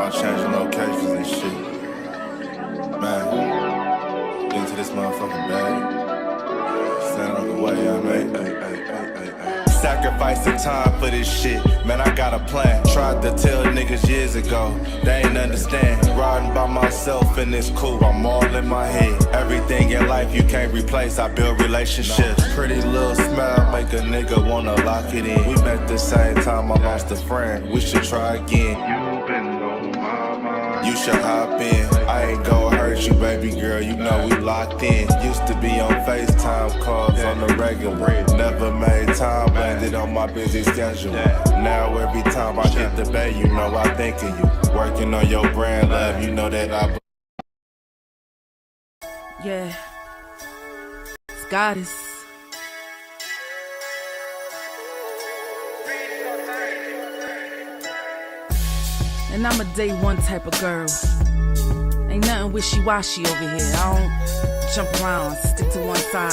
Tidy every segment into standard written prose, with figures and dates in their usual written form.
about changing locations and shit. Man, get into this motherfucking bag. Stand on the way, I made. Sacrificing time for this shit, man, I got a plan. Tried to tell niggas years ago, they ain't understand. Riding by myself and it's cool, I'm all in my head. Everything in life you can't replace, I build relationships. Pretty little smile make a nigga wanna lock it in. We met the same time I lost a friend, we should try again. You been on my mind, you should hop in. I ain't gon' hurt you, baby girl, you know we locked in. Used to be on FaceTime calls on the regular. Never made time, landed on my busy schedule. Now every time I get the bay, you know I think of you. Working on your brand, love, you know that I... Yeah, it's goddess. And I'm a day one type of girl. Ain't nothing wishy-washy over here. I don't jump around, stick to one side.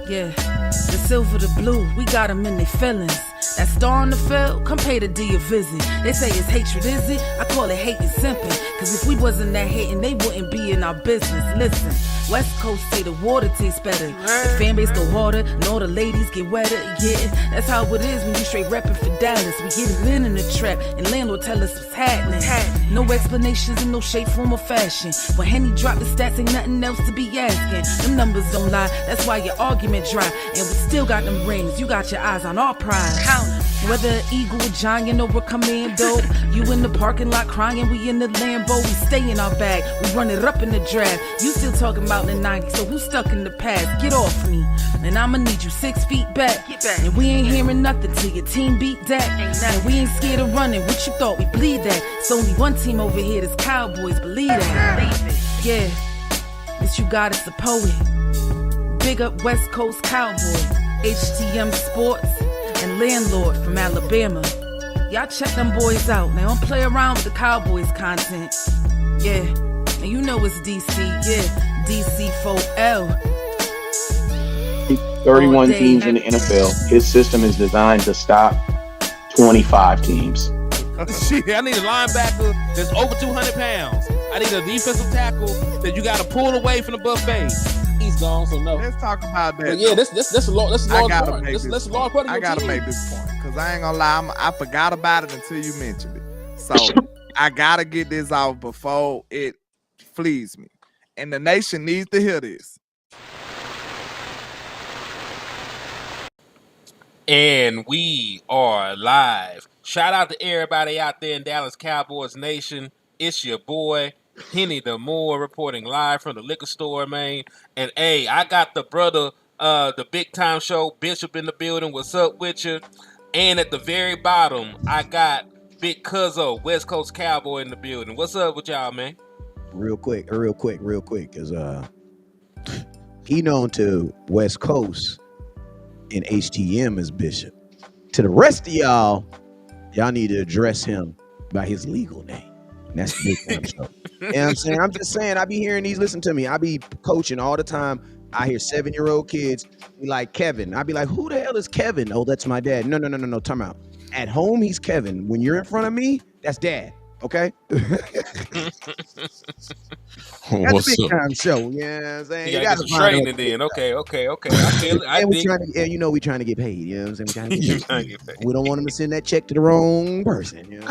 Yeah, the silver, the blue, we got them in their feelings. That star on the field, come pay the D a visit. They say it's hatred, is it? I call it hate and simping. Cause if we wasn't that hating, they wouldn't be in our business. Listen, West Coast say the water tastes better. The fan base go harder, and all the ladies get wetter. Yeah, that's how it is when you straight reppin' for Dallas. We get it in the trap, and landlord tell us what's happening. No explanations in no shape, form, or fashion. When Henny drop the stats, ain't nothing else to be asking. Them numbers don't lie, that's why your argument dry. And we still got them rings, you got your eyes on our prize. Whether an eagle, a giant, or a commando, you in the parking lot crying, we in the Lambo. We stay in our bag, we run it up in the draft. You still talking about the 90s, so who's stuck in the past? Get off me, and I'ma need you 6 feet back. And we ain't hearing nothing till your team beat that. And we ain't scared of running, what you thought we bleed that? It's only one team over here, that's Cowboys, believe that. Yeah, this you got is the poet. Big up West Coast Cowboys, HTM Sports, and Landlord from Alabama. Y'all check them boys out. Now don't play around with the Cowboys content. Yeah, and you know it's DC. Yeah, DC 4L. 31 teams in the NFL. His system is designed to stop 25 teams. Shit, I need a linebacker that's over 200 pounds. I need a defensive tackle that you got to pull away from the buffet. He's gone, so no. Let's talk about that. But yeah, that's a large part. That's a large part of your I gotta team. make this point because I ain't gonna lie, I forgot about it until you mentioned it. So I gotta get this out before it flees me, and the nation needs to hear this. And we are live. Shout out to everybody out there in Dallas Cowboys Nation. It's your boy Henny the Moore reporting live from the liquor store, man. And hey, I got the brother, the big time show Bishop in the building. What's up with you? And at the very bottom, I got Big Cuzzo, West Coast Cowboy in the building. What's up with y'all, man? Real quick, because he known to West Coast and HTM as Bishop. To the rest of y'all need to address him by his legal name. And that's the big time show. You know what I'm saying? I'm just saying, I be hearing these, listen to me, I be coaching all the time. I hear 7-year-old kids be like Kevin. I be like, who the hell is Kevin? Oh, that's my dad. No, time out. At home, he's Kevin. When you're in front of me, that's dad. Okay? That's a big time show. You know what I'm saying? You gotta straighten it then. Okay. I feel it. And you know we trying to get paid. You know what I'm saying? We trying to get paid. We don't want him to send that check to the wrong person. You know?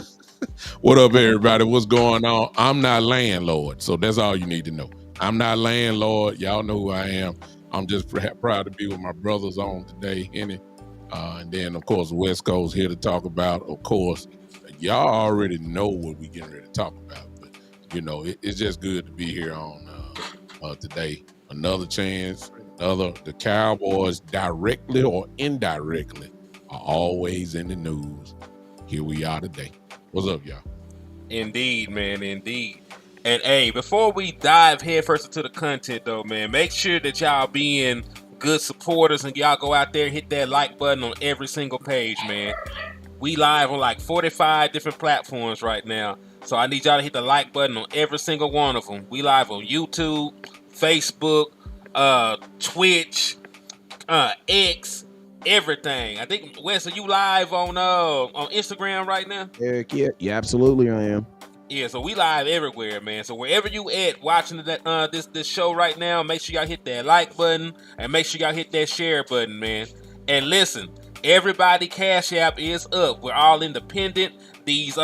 What up, everybody? What's going on? I'm not landlord, so that's all you need to know. I'm not landlord. Y'all know who I am. I'm just proud to be with my brothers on today, Henny. And then, of course, West Coast here to talk about. Of course, y'all already know what we getting ready to talk about. But, you know, it's just good to be here on today. Another chance. The Cowboys, directly or indirectly, are always in the news. Here we are today. What's up, y'all? Indeed, man, indeed. And hey, before we dive headfirst into the content, though, man, make sure that y'all being good supporters and y'all go out there and hit that like button on every single page, man. We live on like 45 different platforms right now, so I need y'all to hit the like button on every single one of them. We live on YouTube, Facebook, Twitch, X, everything. I think Wes, are you live on Instagram right now? Eric, yeah, absolutely, I am. Yeah, so we live everywhere, man. So wherever you at watching this show right now, make sure y'all hit that like button and make sure y'all hit that share button, man. And listen, everybody Cash App is up. We're all independent. These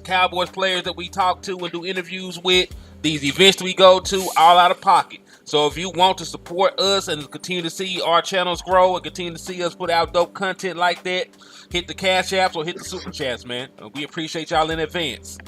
Cowboys players that we talk to and do interviews with, these events we go to, all out of pocket. So if you want to support us and continue to see our channels grow and continue to see us put out dope content like that, hit the Cash Apps or hit the Super Chats, man. We appreciate y'all in advance.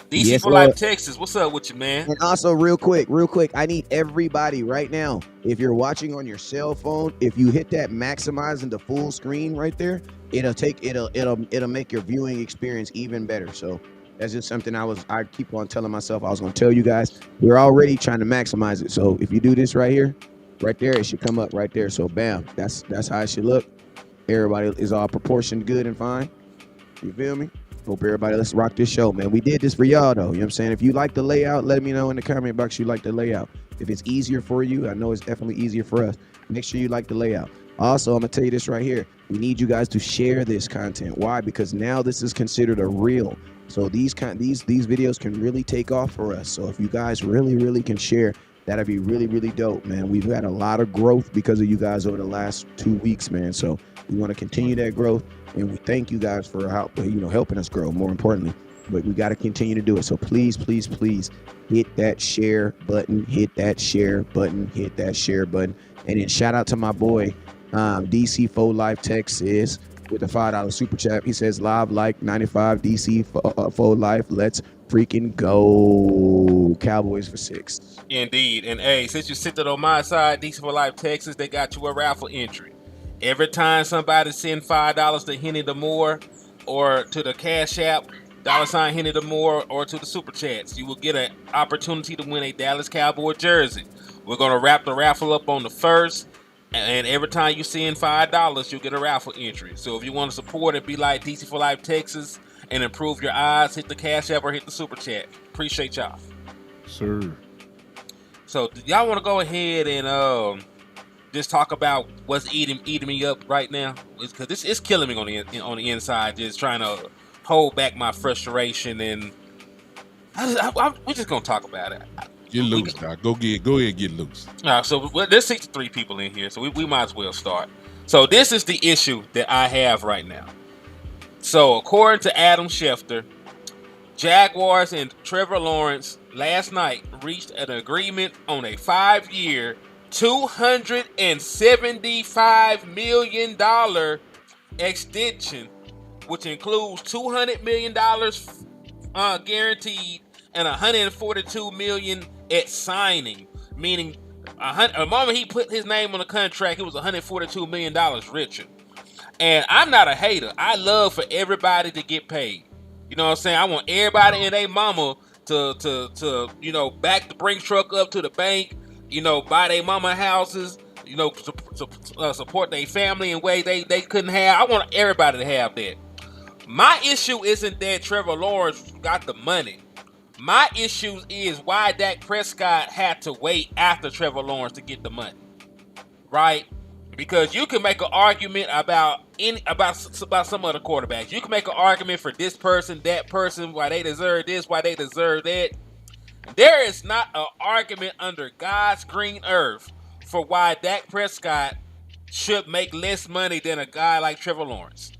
DC Yes, for Life, Lord. Texas. What's up with you, man? And also, real quick, I need everybody right now. If you're watching on your cell phone, if you hit that maximizing the full screen right there, it'll make your viewing experience even better. So that's just something I keep on telling myself I was gonna tell you guys. We're already trying to maximize it. So if you do this right here, right there, it should come up right there. So bam, that's how it should look. Everybody is all proportioned good and fine. You feel me? Hope everybody, let's rock this show, man. We did this for y'all, though. You know what I'm saying? If you like the layout, let me know in the comment box you like the layout. If it's easier for you, I know it's definitely easier for us. Make sure you like the layout. Also, I'm going to tell you this right here. We need you guys to share this content. Why? Because now this is considered a reel. So these videos can really take off for us. So if you guys really can share, that'd be really dope, man. We've had a lot of growth because of you guys over the last 2 weeks, man. So we want to continue that growth. And we thank you guys for helping us grow, more importantly. But we got to continue to do it. So please hit that share button, hit that share button. And then shout out to my boy, DC for Life Texas, with the $5 super chat. He says, live like 95 DC for Life. Let's freaking go. Cowboys for 6. Indeed. And hey, since you sit on my side, DC for Life, Texas, they got you a raffle entry. Every time somebody send $5 to Henny the Moore or to the Cash App, $ Henny the Moore, or to the Super Chats, you will get an opportunity to win a Dallas Cowboy jersey. We're going to wrap the raffle up on the 1st, and every time you send $5, you'll get a raffle entry. So if you want to support and be like DC for Life Texas and improve your odds, hit the Cash App or hit the Super Chat. Appreciate y'all. Sir. So y'all want to go ahead and just talk about what's eating me up right now, because this is killing me on the inside. Just trying to hold back my frustration, and we're just gonna talk about it. Get loose, Doc. Go ahead and get loose. All right, so there's 63 people in here, so we might as well start. So this is the issue that I have right now. So according to Adam Schefter, Jaguars and Trevor Lawrence last night reached an agreement on a 5-year, $275 million extension, which includes $200 million guaranteed and $142 million at signing. Meaning, the moment he put his name on the contract, it was $142 million richer. And I'm not a hater. I love for everybody to get paid. You know what I'm saying? I want everybody and their mama to back the Brinks truck up to the bank. Buy their mama houses, support their family in ways they couldn't have. I want everybody to have that. My issue isn't that Trevor Lawrence got the money. My issue is why Dak Prescott had to wait after Trevor Lawrence to get the money, right? Because you can make an argument about some other quarterbacks. You can make an argument for this person, that person, why they deserve this, why they deserve that. There is not an argument under God's green earth for why Dak Prescott should make less money than a guy like Trevor Lawrence.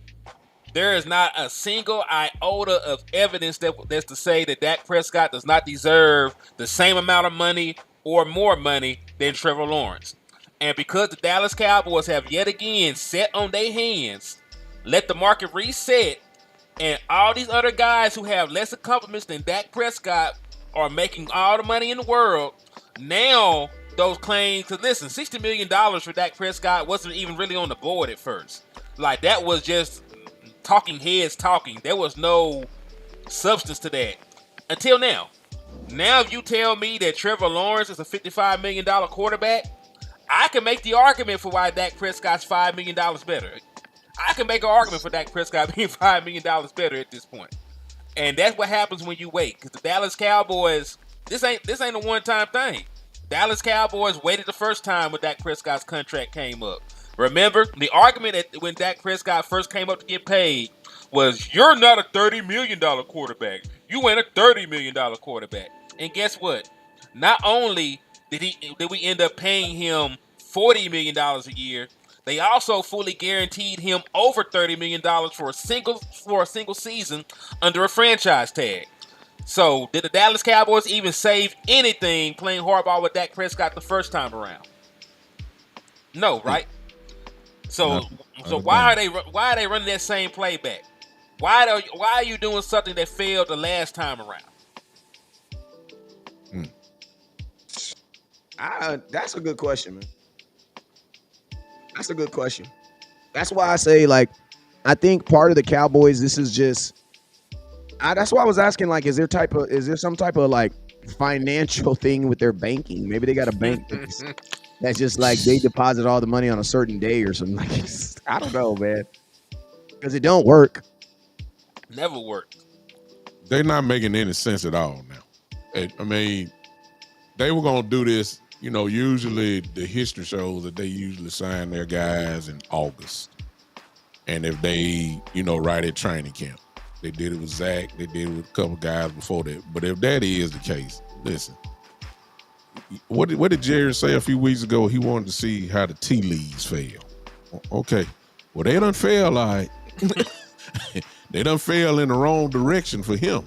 There is not a single iota of evidence that's to say that Dak Prescott does not deserve the same amount of money or more money than Trevor Lawrence. And because the Dallas Cowboys have yet again sat on their hands, let the market reset, and all these other guys who have less accomplishments than Dak Prescott are making all the money in the world, now those claims, because listen, $60 million for Dak Prescott wasn't even really on the board at first. Like, that was just talking heads talking. There was no substance to that until now. Now, if you tell me that Trevor Lawrence is a $55 million quarterback, I can make the argument for why Dak Prescott's $5 million better. I can make an argument for Dak Prescott being $5 million better at this point. And that's what happens when you wait. Because the Dallas Cowboys, this ain't a one-time thing. Dallas Cowboys waited the first time when Dak Prescott's contract came up. Remember, the argument when Dak Prescott first came up to get paid was, you're not a $30 million quarterback. You ain't a $30 million quarterback. And guess what? Not only did we end up paying him $40 million a year, they also fully guaranteed him over $30 million for a single season under a franchise tag. So, did the Dallas Cowboys even save anything playing hardball with Dak Prescott the first time around? No, right? So why are they running that same playback? Why are you doing something that failed the last time around? That's a good question, man. That's a good question. That's why I say, like, I think part of the Cowboys, this is just. That's why I was asking, like, is there some type of like financial thing with their banking? Maybe they got a bank that's just like they deposit all the money on a certain day or something. Like, I don't know, man, because it don't work. Never worked. They're not making any sense at all now. I mean, they were gonna do this. You know, usually the history shows that they usually sign their guys in August, and if they, right at training camp. They did it with Zach. They did it with a couple guys before that. But if that is the case, listen. What did Jerry say a few weeks ago? He wanted to see how the tea leaves fail. Okay. Well, they done fail like they done fail in the wrong direction for him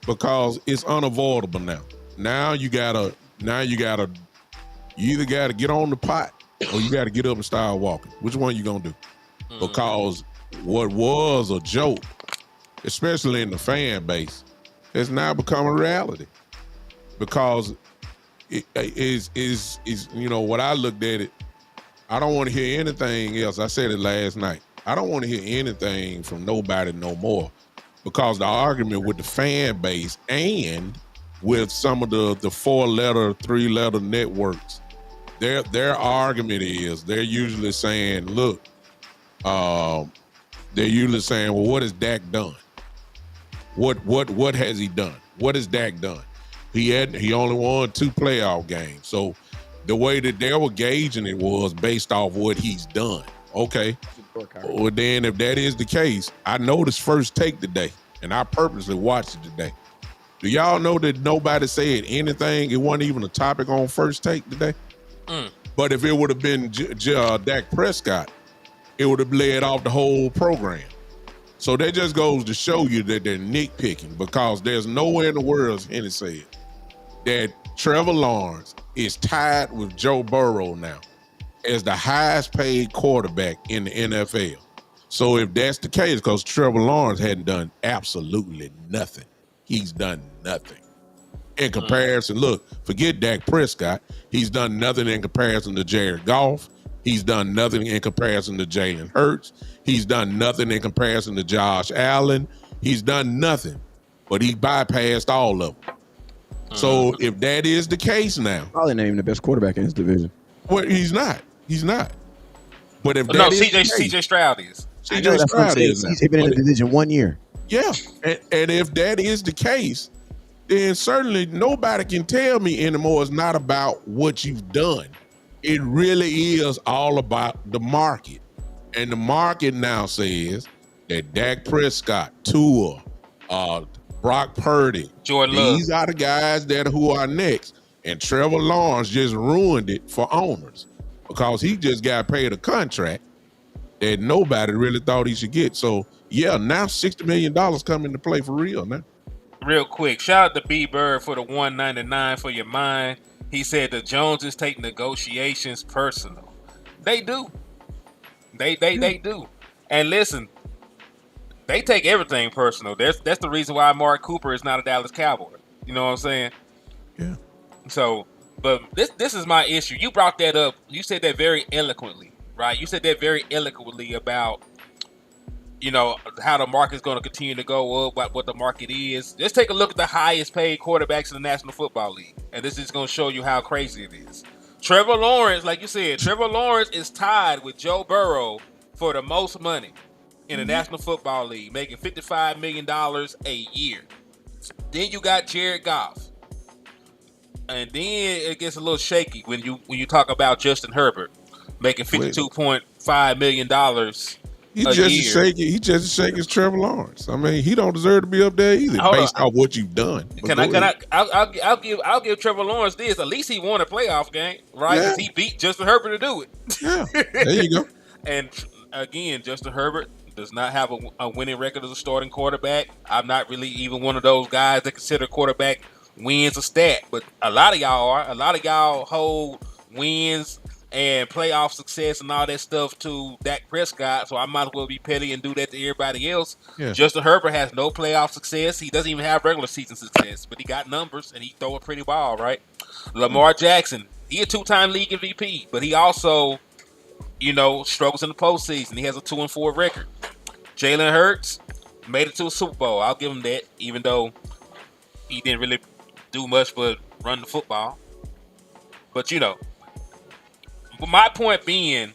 because it's unavoidable now. Now you either gotta get on the pot or you gotta get up and start walking. Which one you gonna do? Because what was a joke, especially in the fan base, has now become a reality. Because it is what I looked at it, I don't want to hear anything else. I said it last night. I don't want to hear anything from nobody no more, because the argument with the fan base and with some of the 4-letter, 3-letter networks, their argument is they're usually saying, look, well, what has Dak done? What has he done? What has Dak done? He only won 2 playoff games. So the way that they were gauging it was based off what he's done. Okay. Well, then if that is the case, I noticed First Take today, and I purposely watched it today. Do y'all know that nobody said anything? It wasn't even a topic on First Take today. But if it would have been Dak Prescott, it would have led off the whole program. So that just goes to show you that they're nitpicking, because there's nowhere in the world, as Henny said, that Trevor Lawrence is tied with Joe Burrow now as the highest paid quarterback in the NFL. So if that's the case, because Trevor Lawrence hadn't done absolutely nothing. He's done nothing. In comparison, look, forget Dak Prescott. He's done nothing in comparison to Jared Goff. He's done nothing in comparison to Jalen Hurts. He's done nothing in comparison to Josh Allen. He's done nothing, but he bypassed all of them. So if that is the case now, probably named the best quarterback in his division. Well, he's not. He's not. But if CJ Stroud is. CJ Stroud is. He's been in the division 1 year. Yeah, and if that is the case, then certainly nobody can tell me anymore it's not about what you've done. It really is all about the market. And the market now says that Dak Prescott, Tua, Brock Purdy, Jordan Love, these are the guys who are next. And Trevor Lawrence just ruined it for owners because he just got paid a contract that nobody really thought he should get. So, yeah, now $60 million come into play for real now. Real quick, shout out to B Bird for the $199 for your mind. He said the Joneses take negotiations personal. They do. They do. And listen, they take everything personal. That's the reason why Amari Cooper is not a Dallas Cowboy. You know what I'm saying? Yeah. So, but this is my issue. You brought that up. You said that very eloquently, right? You said that very eloquently about, how the market's going to continue to go up, what the market is. Just take a look at the highest paid quarterbacks in the National Football League. And this is going to show you how crazy it is. Trevor Lawrence, like you said, Trevor Lawrence is tied with Joe Burrow for the most money in the National Football League, making $55 million a year. Then you got Jared Goff. And then it gets a little shaky when you talk about Justin Herbert. making $52.5 million He a just year. He just as shaky as Trevor Lawrence. I mean, he don't deserve to be up there either, Hold based on. off what you've done. But I'll give Trevor Lawrence this. At least he won a playoff game, right? Because he beat Justin Herbert to do it. Yeah, there you go. And again, Justin Herbert does not have a winning record as a starting quarterback. I'm not really even one of those guys that consider quarterback wins a stat, but a lot of y'all are. A lot of y'all hold wins and playoff success and all that stuff to Dak Prescott, so I might as well be petty and do that to everybody else. Yeah. Justin Herbert has no playoff success. He doesn't even have regular season success, but he got numbers and he throw a pretty ball, right? Lamar Jackson, he a 2-time league MVP, but he also, struggles in the postseason. He has a 2-4 record. Jalen Hurts made it to a Super Bowl. I'll give him that, even though he didn't really do much but run the football. But my point being,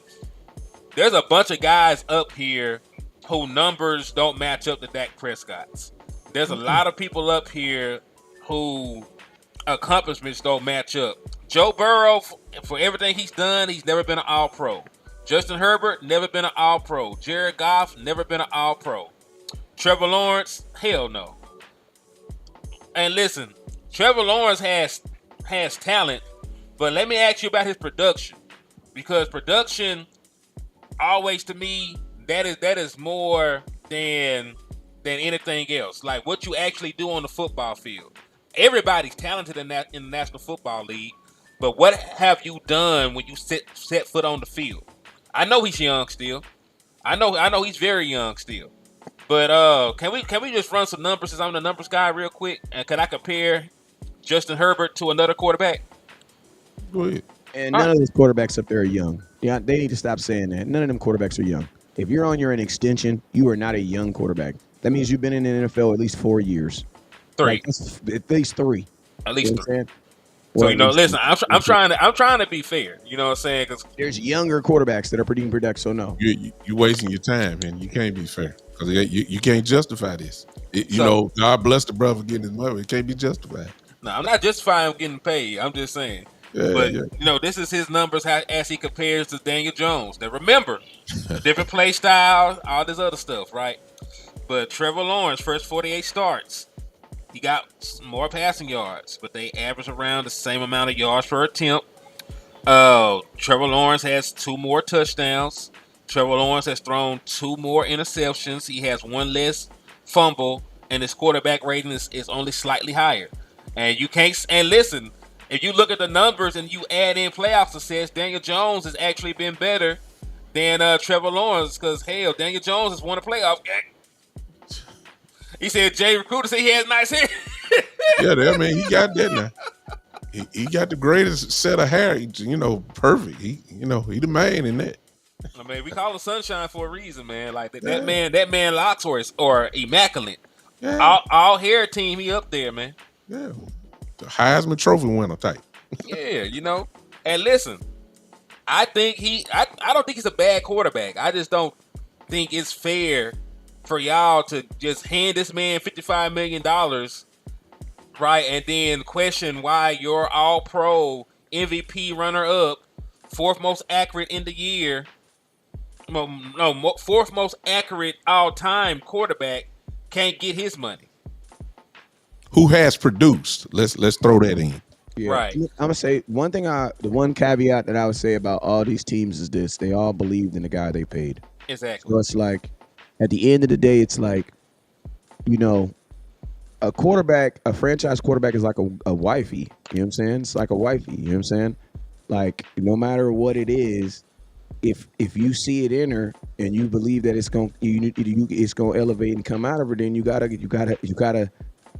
there's a bunch of guys up here who numbers don't match up to Dak Prescott's. There's a lot of people up here who accomplishments don't match up. Joe Burrow, for everything he's done, he's never been an All-Pro. Justin Herbert, never been an All-Pro. Jared Goff, never been an All-Pro. Trevor Lawrence, hell no. And listen, Trevor Lawrence has talent, but let me ask you about his production. Because production, always to me, that is more than anything else. Like what you actually do on the football field. Everybody's talented in the National Football League, but what have you done when you set foot on the field? I know he's young still. I know he's very young still. But can we just run some numbers since I'm the numbers guy real quick? And can I compare Justin Herbert to another quarterback? Go ahead. And none of those quarterbacks up there are young. Yeah, they need to stop saying that. None of them quarterbacks are young. If you're on an extension, you are not a young quarterback. That means you've been in the NFL at least 4 years. 3. At least 3. At least 3. So listen, I'm trying to be fair. You know what I'm saying? Because there's younger quarterbacks that are pretty productive. So no, you're wasting your time, man. You can't be fair because you can't justify this. God bless the brother for getting his money. It can't be justified. No, I'm not justifying him getting paid. I'm just saying. This is his numbers as he compares to Daniel Jones. Now remember, different play styles, all this other stuff, right? But Trevor Lawrence, first 48 starts, he got more passing yards, but they average around the same amount of yards per attempt. Trevor Lawrence has 2 more touchdowns. Trevor Lawrence has thrown 2 more interceptions. He has 1 less fumble, and his quarterback rating is only slightly higher. And you can't. And listen, if you look at the numbers and you add in playoff success, Daniel Jones has actually been better than Trevor Lawrence because hell, Daniel Jones has won a playoff game. He said Jay Recruiter said he has nice hair. I mean, he got that now. He got the greatest set of hair. Perfect. He the man in that. I mean, we call him Sunshine for a reason, man. Like that man locks or immaculate. Yeah. All hair team, he up there, man. Yeah, the Heisman Trophy winner type. Yeah, And listen, I don't think he's a bad quarterback. I just don't think it's fair for y'all to just hand this man $55 million, right? And then question why your all-pro MVP runner-up, 4th most accurate in the year, 4th most accurate all-time quarterback can't get his money. Who has produced? Let's throw that in. Yeah. Right. I'm gonna say one thing. The one caveat that I would say about all these teams is this: they all believed in the guy they paid. Exactly. So it's like, at the end of the day, it's like, a quarterback, a franchise quarterback is like a wifey. You know what I'm saying? It's like a wifey. You know what I'm saying? Like, no matter what it is, if you see it in her and you believe that it's gonna elevate and come out of her, then you gotta.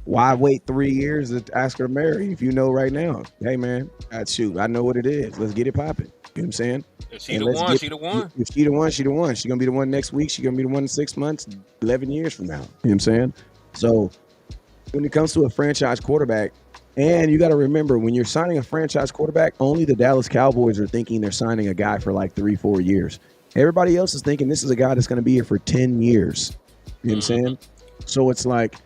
Why wait 3 years to ask her to marry if you know right now? Hey man, I know what it is. Let's get it popping. You know what I'm saying? If she the one, she the one. If she the one, she the one. She's gonna be the one next week. She's gonna be the one in 6 months, 11 years from now. You know what I'm saying? So when it comes to a franchise quarterback, and you got to remember, when you're signing a franchise quarterback, only the Dallas Cowboys are thinking they're signing a guy for like 3-4 years. Everybody else is thinking this is a guy that's going to be here for 10 years. You know what I'm saying? So it's like,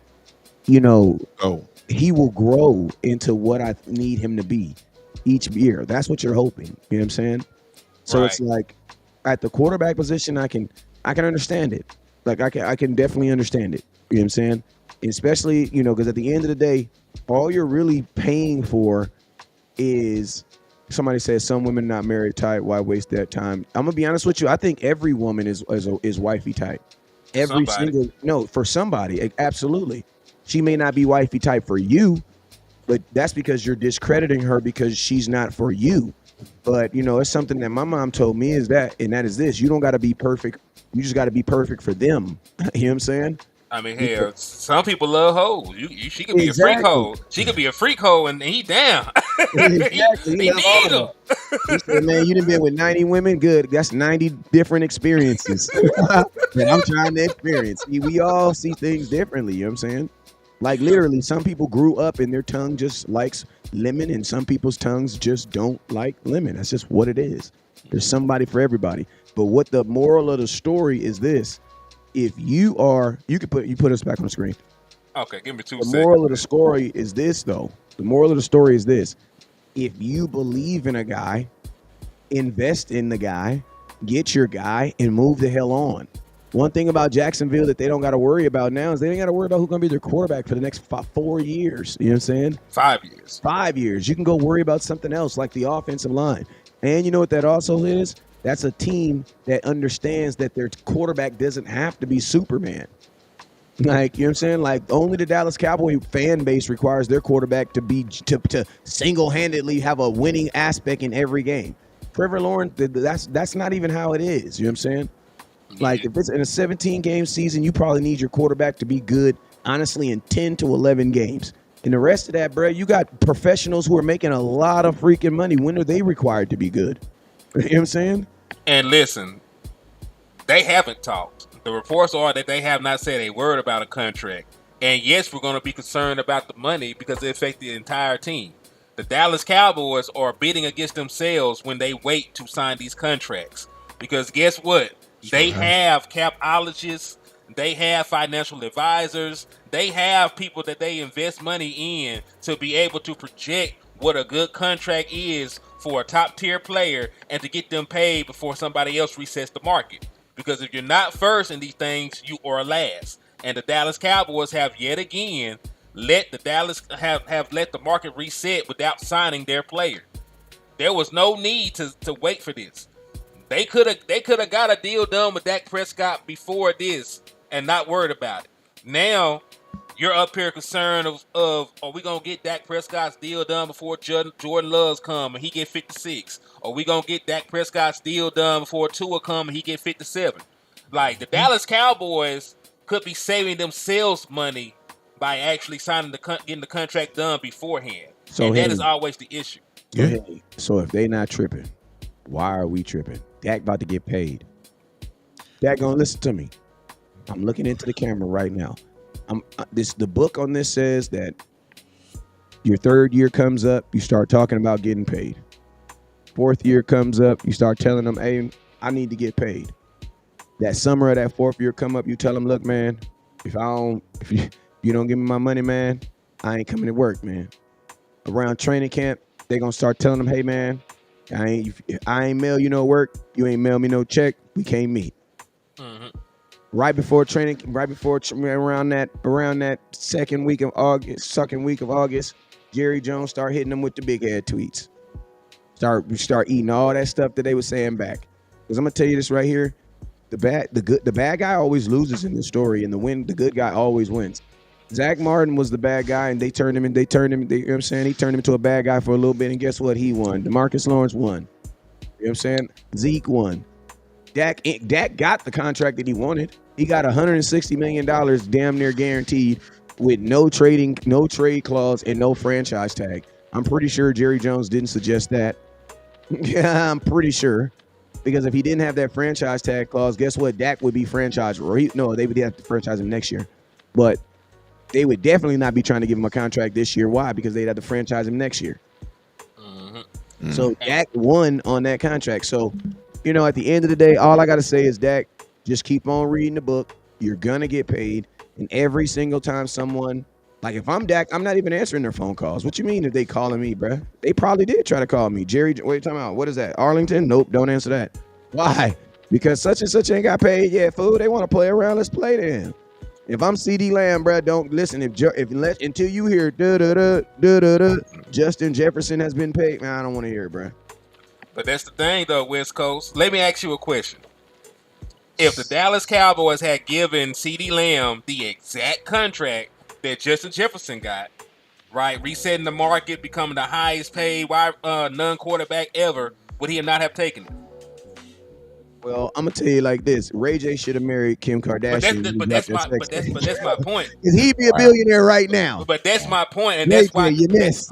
he will grow into what I need him to be each year. That's what you're hoping. You know what I'm saying? So it's like at the quarterback position, I can understand it. Like I can definitely understand it. You know what I'm saying? Especially, because at the end of the day, all you're really paying for is, somebody says some women not married type. Why waste that time? I'm gonna be honest with you. I think every woman is wifey type. Every single for somebody, absolutely. She may not be wifey type for you, but that's because you're discrediting her because she's not for you. But it's something that my mom told me is that is this: you don't got to be perfect. You just got to be perfect for them. You know what I'm saying? I mean, hell, some people love hoes. She could be a freak hoe. She could be a freak hoe, and he down. Exactly. he need them. He said, man, you done been with 90 women? Good. That's 90 different experiences that I'm trying to experience. We all see things differently. You know what I'm saying? Like literally, some people grew up and their tongue just likes lemon, and some people's tongues just don't like lemon. That's just what it is. There's somebody for everybody. But what the moral of the story is this: if you put us back on the screen. Okay, give me 2 seconds. seconds. The moral of the story is this, though. The moral of the story is this: if you believe in a guy, invest in the guy, get your guy, and move the hell on. One thing about Jacksonville that they don't got to worry about now is they ain't got to worry about who's going to be their quarterback for the next 4 years. You know what I'm saying? 5 years. 5 years. You can go worry about something else like the offensive line. And you know what that also is? That's a team that understands that their quarterback doesn't have to be Superman. Like, you know what I'm saying? Like, only the Dallas Cowboy fan base requires their quarterback to be to single-handedly have a winning aspect in every game. Trevor Lawrence, that's not even how it is. You know what I'm saying? Like, if it's in a 17-game season, you probably need your quarterback to be good, honestly, in 10 to 11 games. And the rest of that, bro, you got professionals who are making a lot of freaking money. When are they required to be good? You know what I'm saying? And listen, they haven't talked. The reports are that they have not said a word about a contract. And yes, we're going to be concerned about the money because it affects the entire team. The Dallas Cowboys are bidding against themselves when they wait to sign these contracts. Because guess what? They have capologists. They have financial advisors. They have people that they invest money in to be able to project what a good contract is for a top tier player and to get them paid before somebody else resets the market. Because if you're not first in these things, you are last. And the Dallas Cowboys have yet again let the market reset without signing their player. There was no need to wait for this. They could have got a deal done with Dak Prescott before this and not worried about it. Now you're up here concerned of are we gonna get Dak Prescott's deal done before Jordan Love's come and he get 56? Are we gonna get Dak Prescott's deal done before Tua come and he get 57? Like the Dallas Cowboys could be saving themselves money by actually getting the contract done beforehand. So and that is always the issue. So if they not tripping, why are we tripping? Dak about to get paid. Dak gonna listen to me. I'm looking into the camera right now. The book on this says that your third year comes up, you start talking about getting paid. Fourth year comes up, you start telling them, hey, I need to get paid. That summer of that fourth year come up, you tell them, look, man, if you don't give me my money, man, I ain't coming to work, man. Around training camp, they gonna start telling them, hey, man, I ain't mail you no work, you ain't mail me no check, we can't meet. Mm-hmm. Right before around that second week of August, Jerry Jones start hitting them with the big head tweets. Start eating all that stuff that they were saying back. Because I'm gonna tell you this right here, the bad guy always loses in this story, and the good guy always wins. Zach Martin was the bad guy, and you know what I'm saying? He turned him into a bad guy for a little bit, and guess what? He won. DeMarcus Lawrence won. You know what I'm saying? Zeke won. Dak got the contract that he wanted. He got $160 million damn near guaranteed with no trade clause and no franchise tag. I'm pretty sure Jerry Jones didn't suggest that. Yeah, I'm pretty sure. Because if he didn't have that franchise tag clause, guess what? Dak would be franchised. No, they would have to franchise him next year. But they would definitely not be trying to give him a contract this year. Why? Because they'd have to franchise him next year. Mm-hmm. So Dak won on that contract. So, you know, at the end of the day, all I got to say is, Dak, just keep on reading the book. You're going to get paid. And every single time someone Like if I'm Dak, I'm not even answering their phone calls. What you mean if they calling me, bruh? They probably did try to call me. Jerry, wait, time out. What is that? Arlington? Nope, don't answer that. Why? Because such and such ain't got paid yet, fool. They want to play around. Let's play then. If I'm CD Lamb, bruh, don't listen. Until you hear Justin Jefferson has been paid, man, I don't want to hear it, bruh. But that's the thing, though, West Coast. Let me ask you a question. If the Dallas Cowboys had given CeeDee Lamb the exact contract that Justin Jefferson got, right, resetting the market, becoming the highest paid non-quarterback ever, would he not have taken it? Well, I'm gonna tell you like this: Ray J should have married Kim Kardashian. But that's my point. Because he'd be a billionaire right now. But that's my point, and that's why you missed.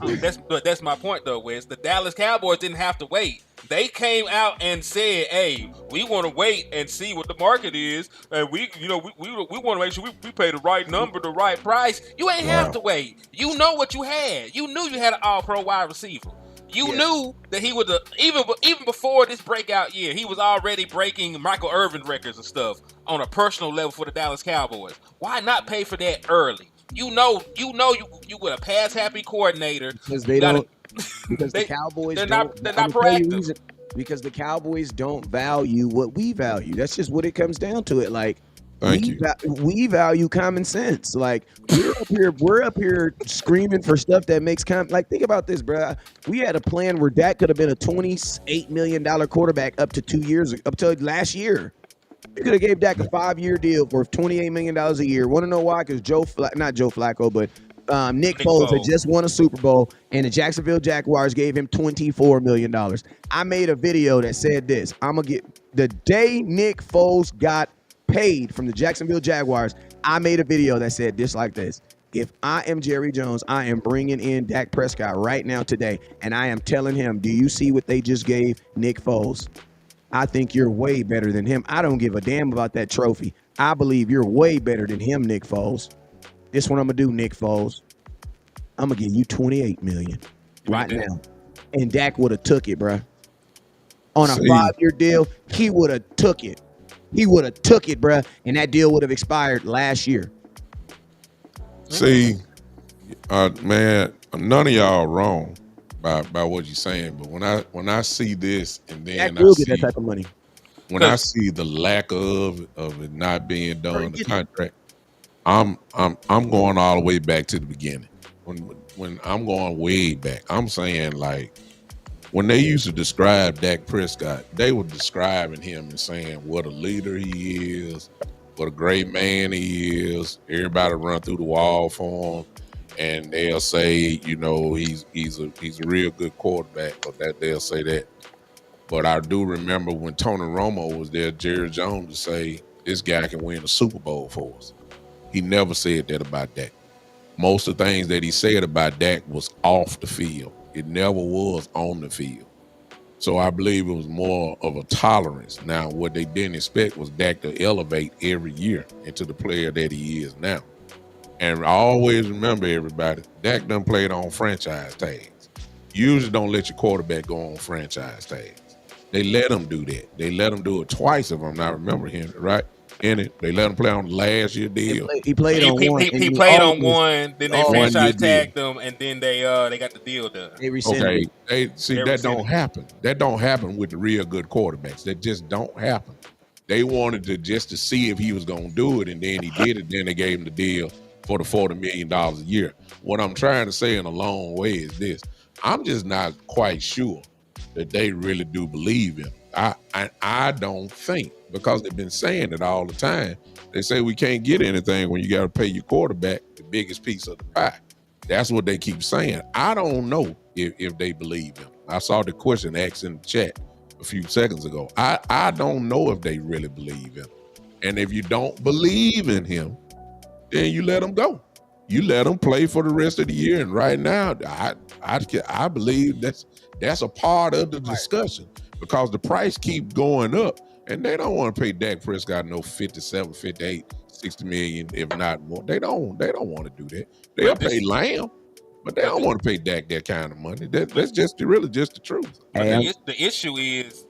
That's my point, though, Wes. The Dallas Cowboys didn't have to wait. They came out and said, "Hey, we want to wait and see what the market is, and we want to make sure we pay the right number, the right price." You ain't have to wait. You know what you had. You knew you had an All-Pro wide receiver. You knew that he would even before this breakout year, he was already breaking Michael Irvin records and stuff on a personal level for the Dallas Cowboys. Why not pay for that early? You with a pass happy coordinator Because they don't. Because the Cowboys they're don't. Not proactive. Because the Cowboys don't value what we value. That's just what it comes down to. It like. We value common sense. Like we're up here screaming for stuff that makes like think about this, bro. We had a plan where Dak could have been a $28 million quarterback up to last year. You could have gave Dak a 5-year deal worth $28 million a year. Want to know why? Because not Joe Flacco, but Nick Foles had just won a Super Bowl, and the Jacksonville Jaguars gave him $24 million. I made a video that said this. I'm gonna get the day Nick Foles got paid from the Jacksonville Jaguars. I made a video that said this like this: if I am Jerry Jones, I am bringing in Dak Prescott right now today, and I am telling him, do you see what they just gave Nick Foles? I think you're way better than him. I don't give a damn about that trophy. I believe you're way better than him, Nick Foles. This what I'm gonna do, Nick Foles. I'm gonna give you $28 million right now. And Dak would have took it, bro. On a 5-year deal, he would have took it. He would have took it, bruh, and that deal would have expired last year. See, man, none of y'all wrong by what you're saying, but when I see this and then I see that type of money. When I see the lack of it not being done, the contract, I'm going all the way back to the beginning. When I'm going way back, I'm saying like, when they used to describe Dak Prescott, they were describing him and saying what a leader he is, what a great man he is. Everybody run through the wall for him, and they'll say, he's a real good quarterback, or that they'll say that. But I do remember when Tony Romo was there, Jerry Jones would say, this guy can win a Super Bowl for us. He never said that about Dak. Most of the things that he said about Dak was off the field. It never was on the field. So I believe it was more of a tolerance. Now, what they didn't expect was Dak to elevate every year into the player that he is now. And I always remember, everybody, Dak done played on franchise tags. You usually don't let your quarterback go on franchise tags. They let him do that. They let him do it twice, if I'm not remembering right. They let him play on the last year deal. He played on one. He played on one, then they franchise tagged them, and then they got the deal done. They rescinded. Okay, that don't happen. That don't happen with the real good quarterbacks. That just don't happen. They wanted to see if he was going to do it, and then he did it. Then they gave him the deal for the $40 million a year. What I'm trying to say in a long way is this: I'm just not quite sure that they really do believe him. I don't think, because they've been saying it all the time. They say we can't get anything when you got to pay your quarterback the biggest piece of the pie. That's what they keep saying. I don't know if they believe him. I saw the question asked in the chat a few seconds ago. I don't know if they really believe him. And if you don't believe in him, then you let him go. You let him play for the rest of the year. And right now, I believe that's a part of the discussion, because the price keeps going up, and they don't want to pay Dak Prescott no 57, 58, 60 million, if not more. They don't want to do that. They'll pay Lamb, but they don't want to pay Dak that kind of money. That's just really just the truth. The issue is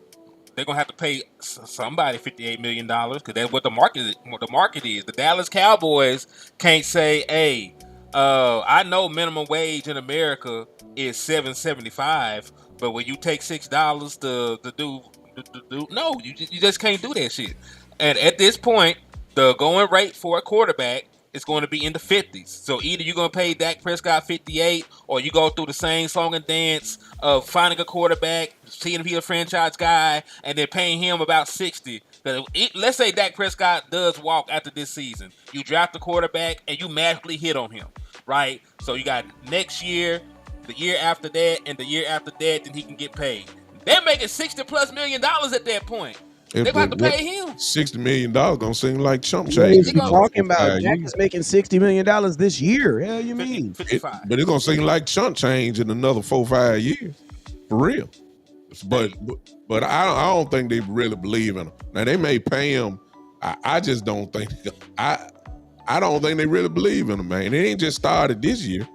they're gonna have to pay somebody $58 million, because that's what the market is. The Dallas Cowboys can't say, "Hey, I know minimum wage in America is $7.75, but when you take $6 to do no, you just can't do that shit. And at this point, the going rate for a quarterback is going to be in the 50s. So either you're going to pay Dak Prescott 58, or you go through the same song and dance of finding a quarterback, seeing if he's a franchise guy, and then paying him about 60. Let's say Dak Prescott does walk after this season. You draft the quarterback and you magically hit on him, right? So you got next year, the year after that, and the year after that, then he can get paid. They're making $60+ million at that point. They're about to pay him $60 million gonna seem like chump What change. is he talking about? Dak is making $60 million this year. Hell, you mean? 55. But it's gonna seem like chump change in another 4-5 years, for real. But I don't think they really believe in him. Now they may pay him. I just don't think. I don't think they really believe in him, man. It ain't just started this year.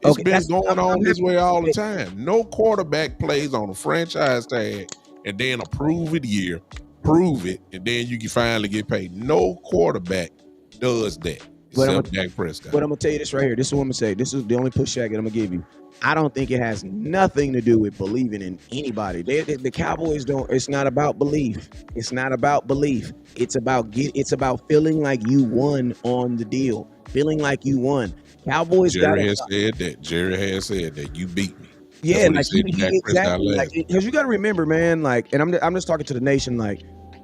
It's been going on this way all the time. No quarterback plays on a franchise tag and then approve it year, prove it, and then you can finally get paid. No quarterback does that except Dak Prescott. But I'm gonna tell you this right here. This is what I'm gonna say. This is the only pushback that I'm gonna give you. I don't think it has nothing to do with believing in anybody. The Cowboys don't. It's not about belief. It's not about belief. It's about feeling like you won on the deal. Feeling like you won. Cowboys. Jerry has said that you beat me. Yeah, like exactly. Like, because you got to remember, man. Like, and I'm just talking to the nation. Like,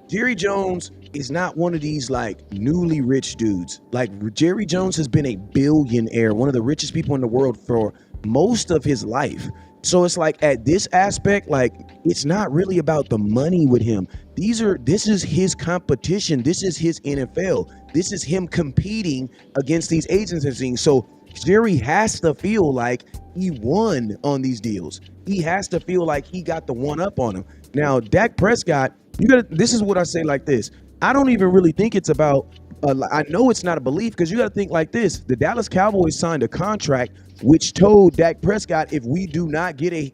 Jerry Jones is not one of these like newly rich dudes. Like, Jerry Jones has been a billionaire, one of the richest people in the world for most of his life. So it's like at this aspect, like it's not really about the money with him. This is his competition. This is his NFL. This is him competing against these agents and things. So Jerry has to feel like he won on these deals. He has to feel like he got the one up on him. Now, Dak Prescott, this is what I say like this. I don't even really think it's about I know it's not a belief, because you got to think like this. The Dallas Cowboys signed a contract which told Dak Prescott, if we do not get a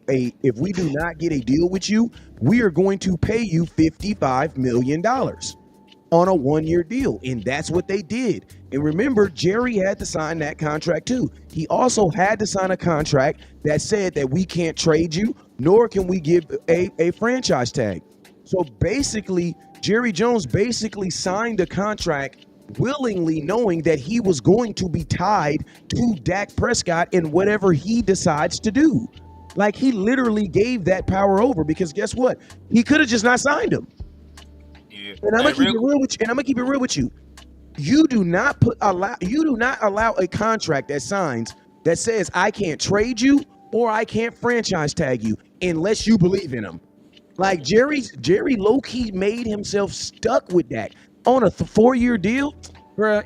deal with you, we are going to pay you $55 million on a 1-year deal. And that's what they did. And remember, Jerry had to sign that contract too. He also had to sign a contract that said that we can't trade you, nor can we give a franchise tag. So basically, Jerry Jones basically signed a contract willingly, knowing that he was going to be tied to Dak Prescott in whatever he decides to do. Like, he literally gave that power over, because guess what? He could have just not signed him. Yeah. And I'm gonna keep it real with you. You do not allow a contract that signs that says I can't trade you or I can't franchise tag you unless you believe in him. Like, Jerry low-key made himself stuck with Dak on a 4-year deal, bruh.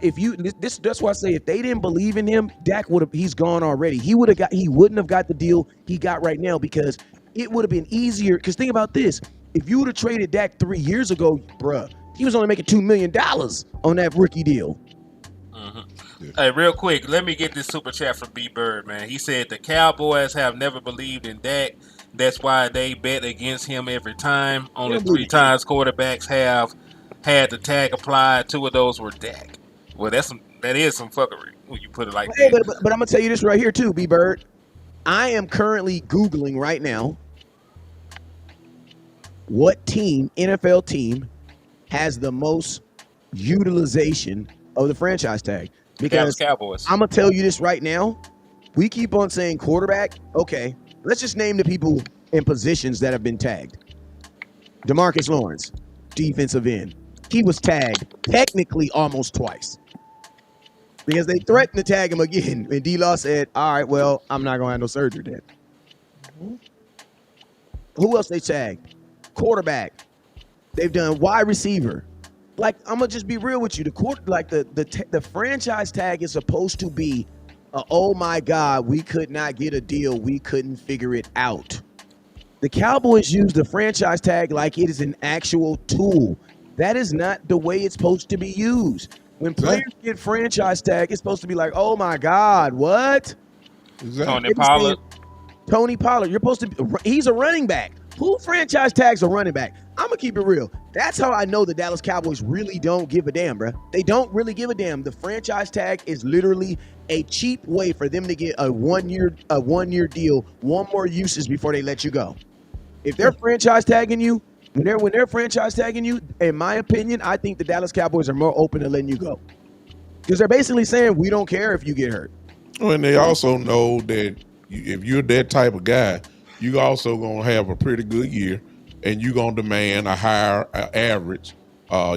That's why I say, if they didn't believe in him, Dak he's gone already. He wouldn't have got the deal he got right now, because it would have been easier. Because think about this: if you would have traded Dak 3 years ago, bruh, he was only making $2 million on that rookie deal. Mm-hmm. Hey, real quick, let me get this super chat from B Bird, man. He said the Cowboys have never believed in Dak. That's why they bet against him every time. Only 3 times quarterbacks have had the tag applied. 2 of those were Dak. Well, that is some fuckery when you put it like that. But I'm gonna tell you this right here too, B Bird. I am currently Googling right now what NFL team has the most utilization of the franchise tag. Because Cowboys. I'm gonna tell you this right now. We keep on saying quarterback. Okay, let's just name the people in positions that have been tagged. DeMarcus Lawrence, defensive end. He was tagged technically almost twice, because they threatened to tag him again. And D-Law said, all right, well, I'm not going to have no surgery then. Who else they tagged? Quarterback. They've done wide receiver. Like, I'm going to just be real with you. The franchise tag is supposed to be, oh my God, we could not get a deal. We couldn't figure it out. The Cowboys use the franchise tag like it is an actual tool. That is not the way it's supposed to be used. When players get franchise tag, it's supposed to be like, oh my God, what? Tony Pollard. Tony Pollard, he's a running back. Who franchise tags a running back? I'm going to keep it real. That's how I know the Dallas Cowboys really don't give a damn, bro. They don't really give a damn. The franchise tag is literally a cheap way for them to get a 1 year deal, one more usage before they let you go. If they're franchise tagging you, when they're franchise tagging you, in my opinion, I think the Dallas Cowboys are more open to letting you go. Because they're basically saying, we don't care if you get hurt. Well, and they also know that if you're that type of guy, you also going to have a pretty good year, and you're going to demand a higher average,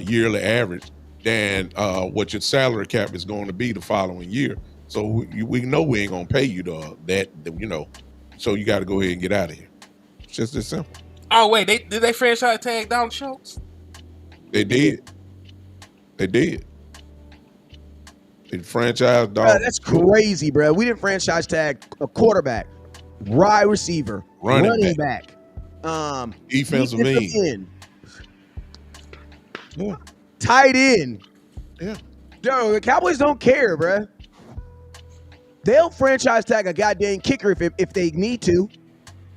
yearly average, than what your salary cap is going to be the following year. So we know we ain't going to pay you that, so you got to go ahead and get out of here. It's just as simple. Oh, wait, did they franchise tag Dalton Schultz? They did. They franchised Dalton. That's crazy, bro. We didn't franchise tag a quarterback, wide receiver, running back, defensive end. Yeah. Tight end. Yeah. Yo, the Cowboys don't care, bro. They'll franchise tag a goddamn kicker if they need to.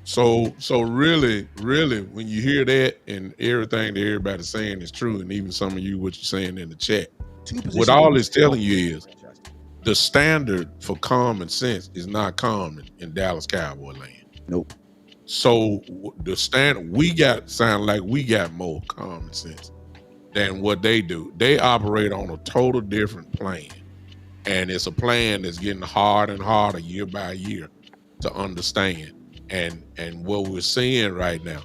So really, when you hear that and everything that everybody's saying is true, and even some of you what you're saying in the chat, what all it's telling you is the standard for common sense is not common in Dallas Cowboy land. Nope. So the standard sound like we got more common sense than what they do. They operate on a total different plan, and it's a plan that's getting harder and harder year by year to understand. And what we're seeing right now,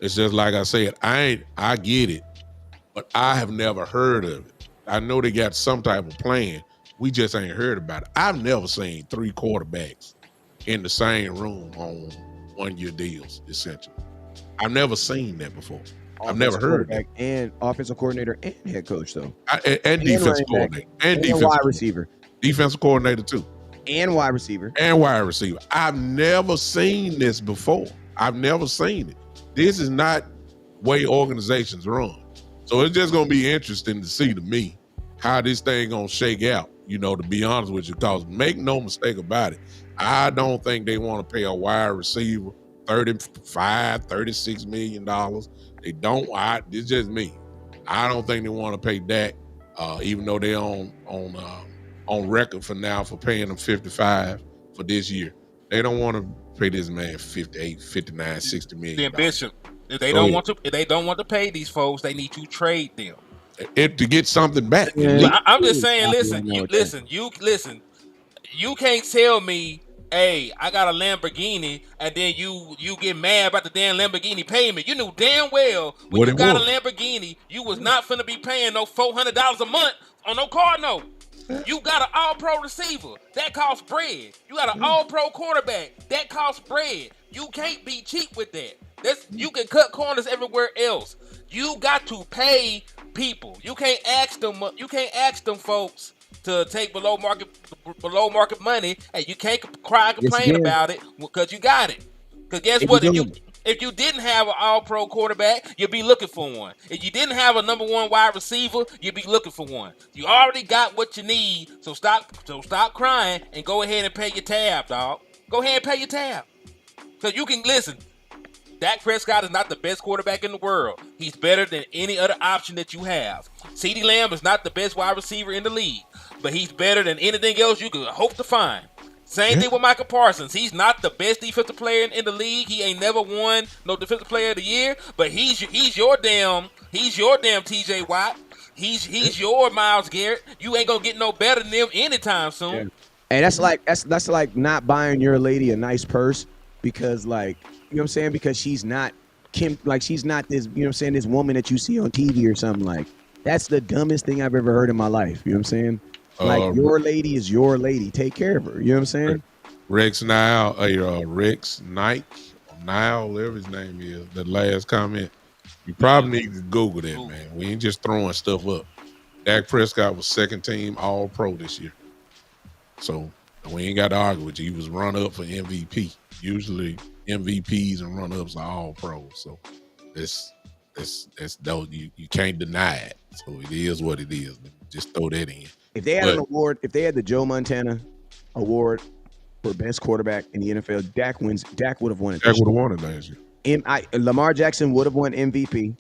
it's just like I said, I get it, but I have never heard of it. I know they got some type of plan. We just ain't heard about it. I've never seen 3 quarterbacks in the same room on 1 year deals, essentially. I've never seen that before. I've never heard of that. And offensive coordinator and head coach, though. And defensive coordinator. And wide receiver. Defensive coordinator, too. And wide receiver. I've never seen this before. I've never seen it. This is not way organizations run. So it's just going to be interesting to see, to me, how this thing going to shake out, to be honest with you. Because make no mistake about it, I don't think they want to pay a wide receiver $36 million. They don't. It's just me. I don't think they want to pay Dak, even though they're on record for now for paying them $55 for this year. They don't want to pay this man $58, $59, $60 million. Then Bishop, if they don't want to pay these folks, they need to trade them. To get something back. Yeah. I'm just saying, listen. You can't tell me, hey, I got a Lamborghini, and then you get mad about the damn Lamborghini payment. You knew damn well when you got a Lamborghini, you was not finna be paying no $400 a month on no car note. You got an all-pro receiver. That costs bread. You got an all-pro quarterback. That costs bread. You can't be cheap with that. You can cut corners everywhere else. You got to pay people. You can't ask them folks to take below market money, and you can't cry and complain about it because you got it. Because guess what? If you didn't have an all-pro quarterback, you'd be looking for one. If you didn't have a number 1 wide receiver, you'd be looking for one. You already got what you need, so stop crying and go ahead and pay your tab, dog. Go ahead and pay your tab. Because you can listen. Dak Prescott is not the best quarterback in the world. He's better than any other option that you have. CeeDee Lamb is not the best wide receiver in the league, but he's better than anything else you could hope to find. Same thing with Michael Parsons. He's not the best defensive player in the league. He ain't never won no defensive player of the year, but he's your damn TJ Watt. He's your Myles Garrett. You ain't gonna get no better than them anytime soon. Yeah. And that's like not buying your lady a nice purse because because she's not she's not this, this woman that you see on TV or something. Like, that's the dumbest thing I've ever heard in my life. You know what I'm saying? Like, your lady is your lady. Take care of her. You know what I'm saying? Rex Nile, Rex Knight, Nile, whatever his name is, the last comment. You probably need to Google that, man. We ain't just throwing stuff up. Dak Prescott was second team All-Pro this year. So we ain't got to argue with you. He was run up for MVP. Usually MVPs and run-ups are All-Pros. So you can't deny it. So it is what it is. Just throw that in. If they had an award, if they had the Joe Montana award for best quarterback in the NFL, Dak would have won it. Dak would have won it last year. Lamar Jackson would have won MVP.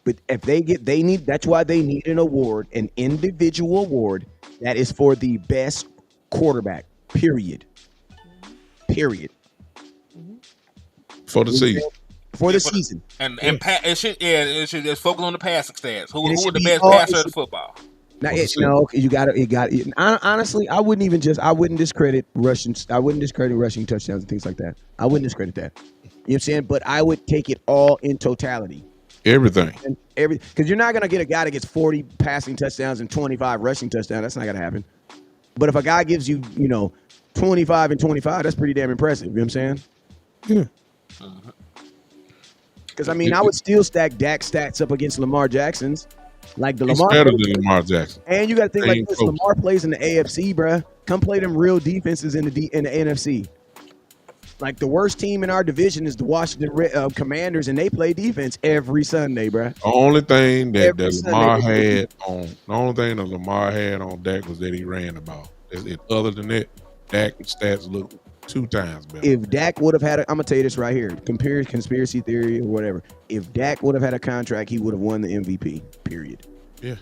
But if that's why they need an award, an individual award that is for the best quarterback. Period. For the season. For the season. And it should just focus on the passing stats. Who And it are should the be best all- passer it in should- football? Now, you got it. Honestly, I wouldn't discredit rushing touchdowns and things like that. I wouldn't discredit that. You know what I'm saying? But I would take it all in totality. Everything. Because you're not gonna get a guy that gets 40 passing touchdowns and 25 rushing touchdowns. That's not gonna happen. But if a guy gives you, 25 and 25, that's pretty damn impressive. You know what I'm saying? Yeah. Because I would still stack Dak stats up against Lamar Jackson's. Like the He's Lamar better than Lamar Jackson. And you got to think like this: Close. Lamar plays in the AFC, bruh. Come play them real defenses in the NFC. Like the worst team in our division is the Washington Commanders, and they play defense every Sunday, bruh. The only thing that Lamar Sunday. had on Dak was that he ran the ball. Other than that, Dak stats look 2 times better. If Dak would have had I'm gonna tell you this right here, conspiracy theory or whatever. If Dak would have had a contract, he would have won the MVP. Period. Yeah.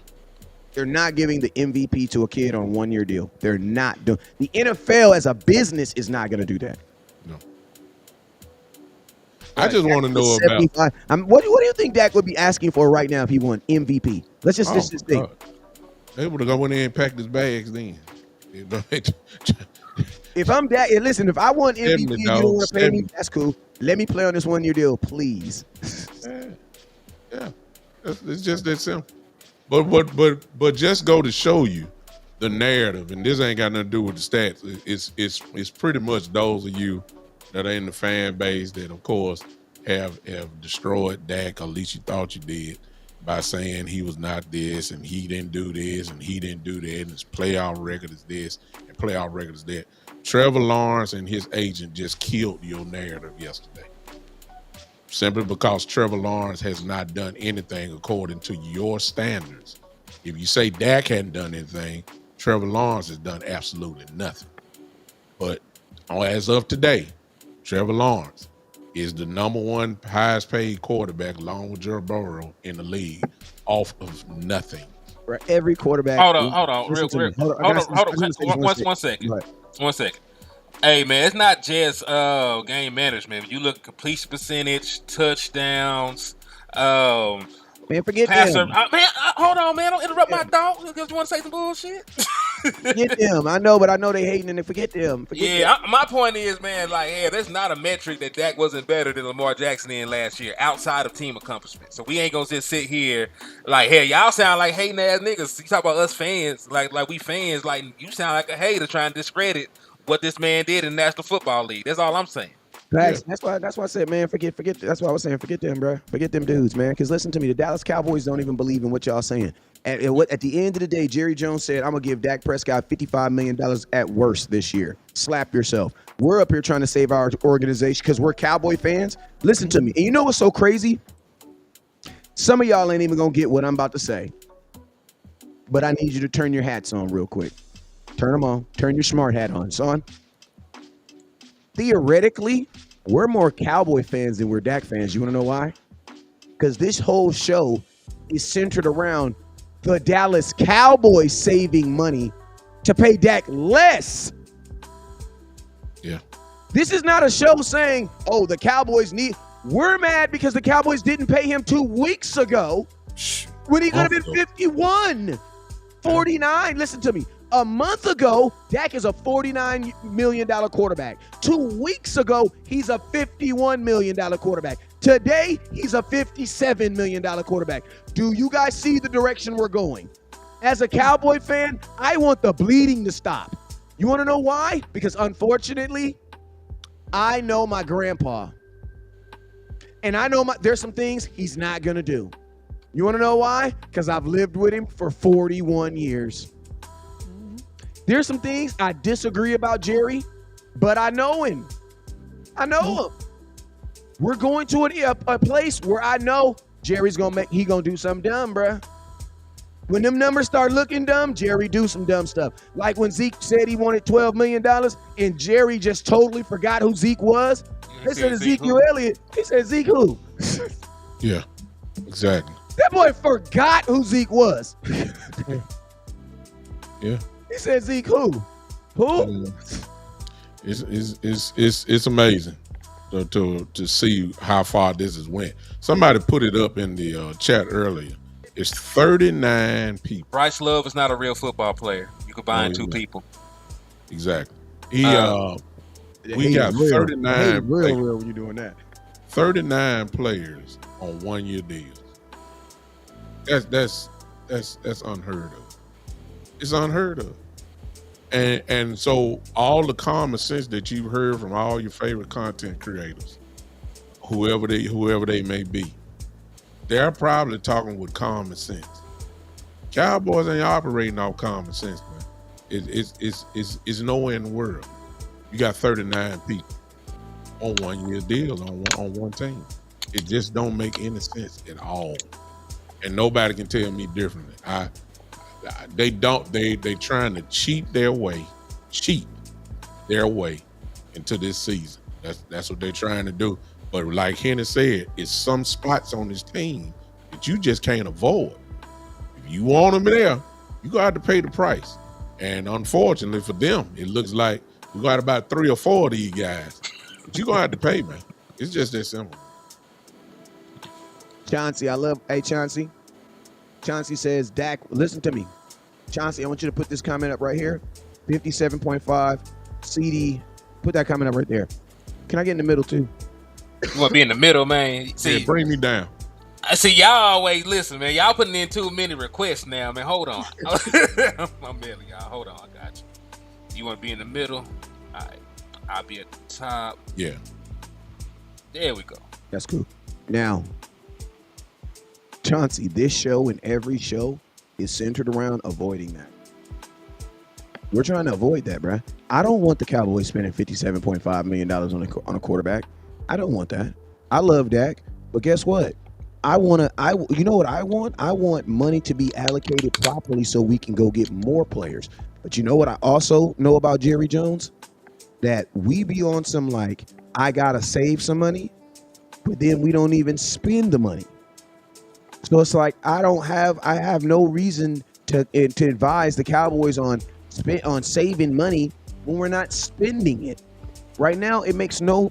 They're not giving the MVP to a kid on 1-year deal. They're not doing. The NFL as a business is not gonna do that. No. I just want to know about. What do you think Dak would be asking for right now if he won MVP? Let's just think. They would have gone in there and packed his bags then. If I'm Dak, listen, if I want MVP, you don't want to pay me, 70. that's cool. Let me play on this 1-year deal, please. Yeah. It's just that simple. But just go to show you the narrative, and this ain't got nothing to do with the stats. It's pretty much those of you that are in the fan base that, of course, have destroyed Dak, or at least you thought you did, by saying he was not this and he didn't do this and he didn't do that and his playoff record is this and playoff record is that. Trevor Lawrence and his agent just killed your narrative yesterday. Simply because Trevor Lawrence has not done anything according to your standards. If you say Dak hadn't done anything, Trevor Lawrence has done absolutely nothing. But as of today, Trevor Lawrence is the number 1 highest paid quarterback along with Joe Burrow in the league off of nothing. For every quarterback. Hold on. Real quick. Hold on. 1 second. Right. 1 second. Hey, man, it's not just game management. If you look at completion percentage, touchdowns, man, forget passer. them. Hold on, man. Don't interrupt my thought because you want to say some bullshit. Forget them. I know they hating and they forget them. My point is, man, there's not a metric that Dak wasn't better than Lamar Jackson in last year outside of team accomplishment. So we ain't gonna just sit here y'all sound like hating ass niggas. You talk about us fans, like we fans, like you sound like a hater trying to discredit what this man did in the National Football League. That's all I'm saying. Facts. That's why I said, man, forget. That's why I was saying, forget them, bro. Forget them dudes, man. Because listen to me, the Dallas Cowboys don't even believe in what y'all saying. At the end of the day, Jerry Jones said, I'm gonna give Dak Prescott $55 million at worst this year. Slap yourself. We're up here trying to save our organization because we're Cowboy fans. Listen to me. And you know what's so crazy? Some of y'all ain't even gonna get what I'm about to say. But I need you to turn your hats on real quick. Turn them on. Turn your smart hat on, son. Theoretically, we're more Cowboy fans than we're Dak fans. You want to know why? Because this whole show is centered around the Dallas Cowboys saving money to pay Dak less. Yeah. This is not a show saying, oh, the Cowboys need. We're mad because the Cowboys didn't pay him 2 weeks ago when he could have been 51, 49. Listen to me. A month ago, Dak is a $49 million quarterback. 2 weeks ago, he's a $51 million quarterback. Today, he's a $57 million quarterback. Do you guys see the direction we're going? As a Cowboy fan, I want the bleeding to stop. You want to know why? Because unfortunately, I know my grandpa. And I know there's some things he's not going to do. You want to know why? Because I've lived with him for 41 years. There's some things I disagree about Jerry, but I know him. I know him. We're going to a place where I know Jerry's gonna do something dumb, bruh. When them numbers start looking dumb, Jerry do some dumb stuff. Like when Zeke said he wanted $12 million and Jerry just totally forgot who Zeke was. They said Ezekiel Elliott. He said Zeke who? Yeah, exactly. That boy forgot who Zeke was. Yeah. He said Zeke who? Who? It's amazing to see how far this has went. Somebody put it up in the chat earlier. It's 39 people. Bryce Love is not a real football player. You combine two he's not. people. Exactly. We He's got real. 39 real when you're doing that. 39 players on 1 year deals. That's unheard of. It's unheard of. And so all the common sense that you've heard from all your favorite content creators, whoever they may be, they're probably talking with common sense. Cowboys ain't operating off common sense, man. It's nowhere in the world. You got 39 people on 1 year deals on one team. It just don't make any sense at all. And nobody can tell me differently. They trying to cheat their way into this season. That's what they're trying to do. But like Henry said, it's some spots on this team that you just can't avoid. If you want them there, you got to pay the price. And unfortunately for them, it looks like we got about 3 or 4 of these guys. But you're gonna have to pay, man. It's just that simple. Chauncey, Chauncey. Chauncey says, Dak, listen to me. Chauncey, I want you to put this comment up right here. 57.5 CD. Put that comment up right there. Can I get in the middle too? You want to be in the middle, man? See, Yeah, bring me down. I see y'all always listen, man. Y'all putting in too many requests now, man. Hold on. I'm mailing y'all. Hold on, I got you. You want to be in the middle? All right. I'll be at the top. Yeah. There we go. That's cool. Now, Chauncey, this show and every show is centered around avoiding that. We're trying to avoid that, bruh. I don't want the Cowboys spending $57.5 million on a quarterback. I don't want that. I love Dak, but guess what? You know what I want? I want money to be allocated properly so we can go get more players. But you know what I also know about Jerry Jones? That we be on some like, I gotta save some money, but then we don't even spend the money. So it's like I have no reason to advise the Cowboys on saving money when we're not spending it. Right now,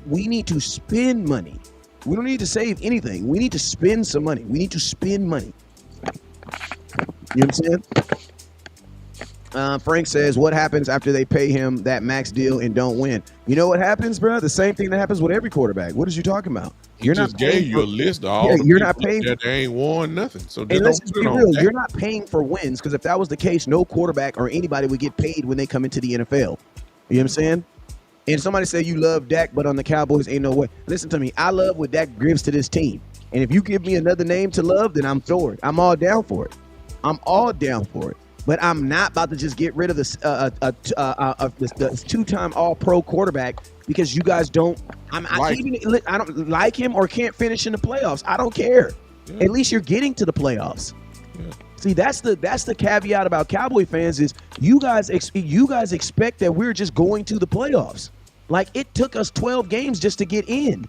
we need to spend money. We don't need to save anything. We need to spend some money. We need to spend money. You know what I'm saying? Frank says, what happens after they pay him that max deal and don't win? You know what happens, bro? The same thing that happens with every quarterback. What are you talking about? You're not gave you a list of all the you're not paying that they ain't won nothing. So and let's just be real, you're not paying for wins, because if that was the case, no quarterback or anybody would get paid when they come into the NFL. You know what I'm saying? And somebody say you love Dak, but on the Cowboys, ain't no way. Listen to me. I love what Dak gives to this team. And if you give me another name to love, then I'm for it. I'm all down for it. But I'm not about to just get rid of this the two-time All-Pro quarterback because you guys don't. I don't like him or can't finish in the playoffs. I don't care. Yeah. At least you're getting to the playoffs. Yeah. See, that's the caveat about Cowboy fans is you guys expect that we're just going to the playoffs. Like, it took us 12 games just to get in.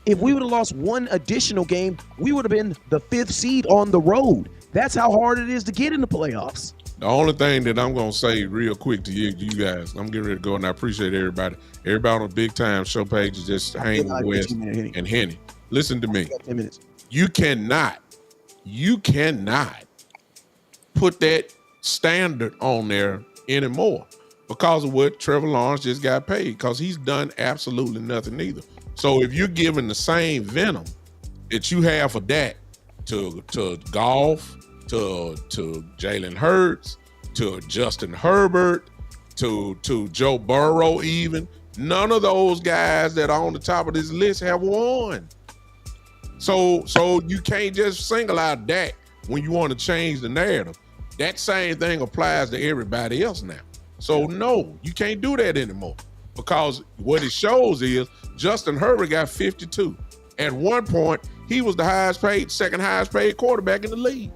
If we would have lost one additional game, we would have been the 5th seed on the road. That's how hard it is to get in the playoffs. The only thing that I'm going to say real quick to you guys, I'm getting ready to go, and I appreciate everybody. Everybody on the Big Time Show page is just hanging with Wes and Henny. Listen to me. 10 minutes. You cannot put that standard on there anymore because of what Trevor Lawrence just got paid, because he's done absolutely nothing either. So if you're giving the same venom that you have for Dak to Goff, to Jalen Hurts, to Justin Herbert, to Joe Burrow even, none of those guys that are on the top of this list have won. So you can't just single out Dak when you want to change the narrative. That same thing applies to everybody else now. So no, you can't do that anymore, because what it shows is Justin Herbert got 52. At one point, he was the second highest paid quarterback in the league.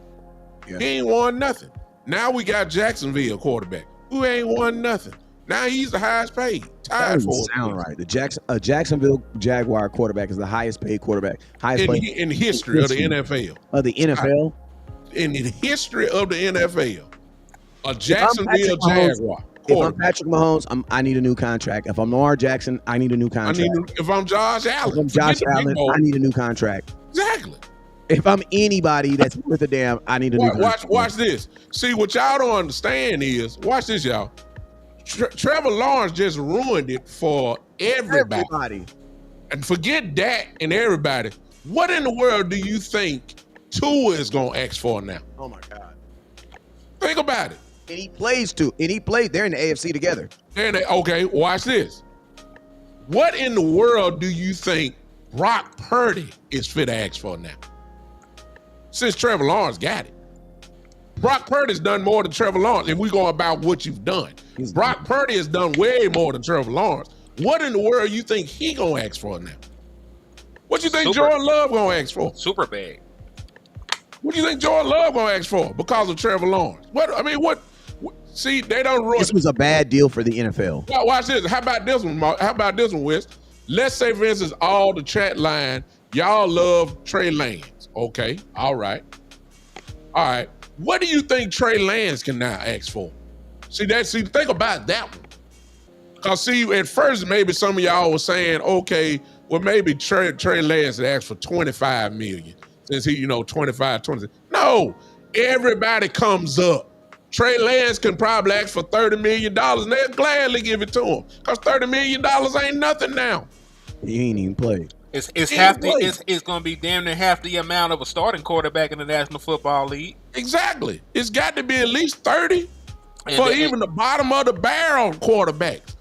Yeah. He ain't won nothing. Now we got Jacksonville quarterback who ain't won nothing. Now he's the highest paid. That doesn't sound right. The Jacksonville Jaguar quarterback is the highest paid quarterback. In the history of the NFL. Of the NFL? In the history of the NFL. A Jacksonville Jaguar. If I'm Patrick Mahomes, I need a new contract. If I'm Lamar Jackson, I need a new contract. If I'm Josh Allen, if I'm Josh Allen, I need a new contract. Exactly. If I'm anybody that's worth a damn, I need a new contract. Watch this. See, what y'all don't understand is, watch this, y'all. Trevor Lawrence just ruined it for everybody. And forget Dak and everybody. What in the world do you think Tua is going to ask for now? Oh, my God. Think about it. And he plays too. And he played. They're in the AFC together. Okay, watch this. What in the world do you think Brock Purdy is fit to ask for now? Since Trevor Lawrence got it. Brock Purdy's done more than Trevor Lawrence, and we go about what you've done. Brock Purdy has done way more than Trevor Lawrence. What in the world you think he gonna ask for now? What you think Jordan Love gonna ask for? Super big. What do you think Jordan Love gonna ask for because of Trevor Lawrence? See, they don't ruin. This was a bad deal for the NFL. Now, watch this. How about this one, Mark? How about this one, Wes? Let's say, for instance, all the chat line, y'all love Trey Lance. Okay, all right. What do you think Trey Lance can now ask for? Think about that one. Because at first maybe some of y'all were saying, okay, well maybe Trey Lance asked for $25 million since he, 25, 20. No, everybody comes up. Trey Lance can probably ask for $30 million and they'll gladly give it to him because $30 million ain't nothing now. He ain't even played. It's going to be damn near half the amount of a starting quarterback in the National Football League. Exactly. It's got to be at least 30 even the bottom of the barrel quarterbacks.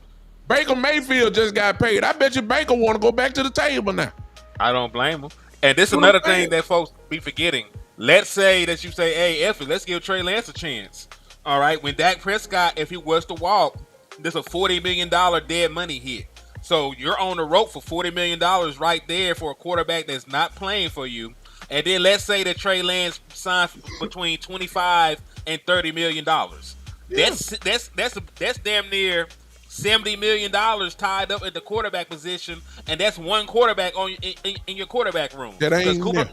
Baker Mayfield just got paid. I bet you Baker want to go back to the table now. I don't blame him. And this is another thing that folks be forgetting. Let's say that you say, hey, Effie, let's give Trey Lance a chance. All right, when Dak Prescott, if he was to walk, there's a $40 million dead money hit. So you're on the rope for $40 million right there for a quarterback that's not playing for you. And then let's say that Trey Lance signs between $25 and $30 million. Yeah. That's damn near $70 million tied up at the quarterback position, and that's one quarterback in your quarterback room. That ain't Cooper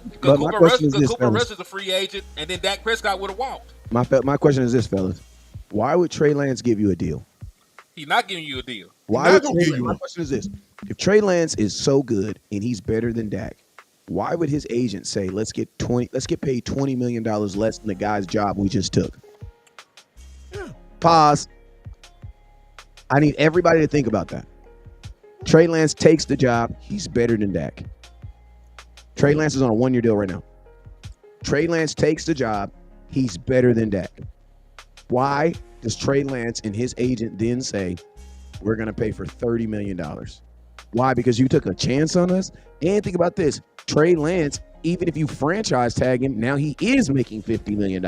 Rush is a free agent, and then Dak Prescott would have walked. My question is this, fellas. Why would Trey Lance give you a deal? He's not giving you a deal. My question is this. If Trey Lance is so good and he's better than Dak, why would his agent say, let's get paid $20 million less than the guy's job we just took? Yeah. Pause. I need everybody to think about that. Trey Lance takes the job. He's better than Dak. Trey Lance is on a 1-year deal right now. Trey Lance takes the job. He's better than Dak. Why does Trey Lance and his agent then say, we're going to pay for $30 million? Why? Because you took a chance on us? And think about this. Trey Lance, even if you franchise tag him, now he is making $50 million.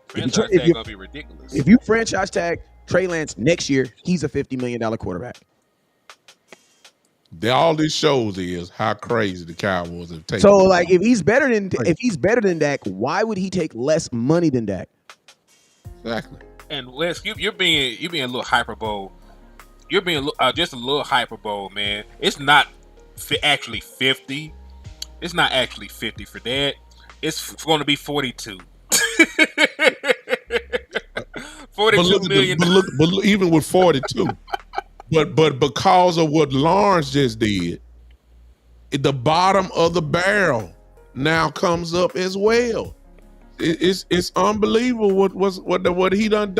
Franchise tag going to be ridiculous. If you franchise tag Trey Lance next year, he's a $50 million quarterback. All this shows is how crazy the Cowboys have taken. So, if he's better than Dak, why would he take less money than Dak? Exactly. And Wes, you're being a little hyperbole. You're being just a little hyperbole, man. It's not actually 50. It's not actually 50 for that. It's going to be 42. 42 million. But even with 42, but because of what Lawrence just did, the bottom of the barrel now comes up as well. It's unbelievable what he done